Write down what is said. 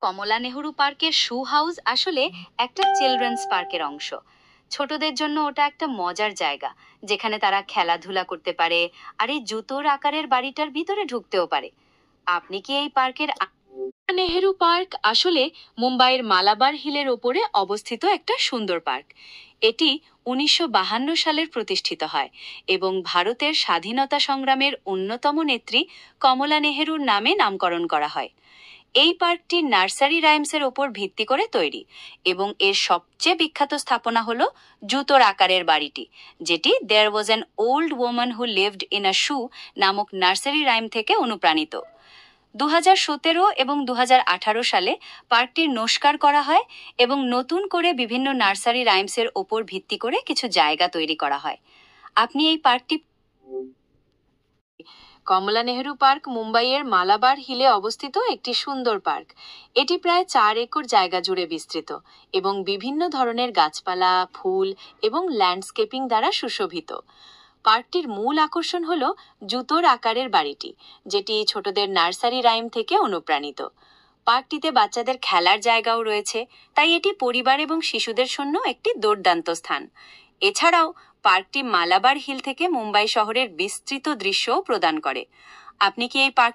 কমলা নেহরু পার্কের shoe house আসলে একটা চিলড্রেন্স পার্কের অংশ। ছোটদের জন্য ওটা একটা মজার জায়গা, যেখানে তারা খেলাধুলা করতে পারে আর এই জুতোর আকারের বাড়িটার ভিতরে ঢুকতেও পারে। আপনি কি এই পার্কের নেহেরু পার্ক আসলে মুম্বাইয়ের মালাবার হিলের ওপরে অবস্থিত একটা সুন্দর পার্ক। এটি 1952 সালের প্রতিষ্ঠিত হয় এবং ভারতের স্বাধীনতা সংগ্রামের অন্যতম নেত্রী কমলা নেহেরুর নামে নামকরণ করা হয়। এই পার্কটি নার্সারি রাইমসের ওপর ভিত্তি করে তৈরি এবং এর সবচেয়ে বিখ্যাত স্থাপনা হলো জুতোর আকারের বাড়িটি, যেটি there was an old woman who lived in a shoe নামক নার্সারি রাইম থেকে অনুপ্রাণিত। 2017 এবং 2018 সালে পার্কটির নস্কার করা হয় এবং নতুন করে বিভিন্ন নার্সারি রাইমসের ওপর ভিত্তি করে কিছু জায়গা তৈরি করা হয়। আপনি এই পার্কটি কমলা নেহেরু পার্ক মুম্বাইয়ের মালাবার হিলে অবস্থিত একটি সুন্দর পার্ক। এটি প্রায় 4 একর জায়গা জুড়ে বিস্তৃত এবং বিভিন্ন ধরনের গাছপালা, ফুল এবং ল্যান্ডস্কেপিং দ্বারা সুশোভিত। পার্কটির মূল আকর্ষণ হল জুতোর আকারের বাড়িটি, যেটি ছোটদের নার্সারি রাইম থেকে অনুপ্রাণিত। পার্কটিতে বাচ্চাদের খেলার জায়গাও রয়েছে, তাই এটি পরিবার এবং শিশুদের জন্য একটি দুর্দান্ত স্থান। এছাড়াও পার্কটি মালাবার হিল থেকে মুম্বাই শহরের বিস্তৃত দৃশ্যও প্রদান করে। আপনি কি এই পার্ক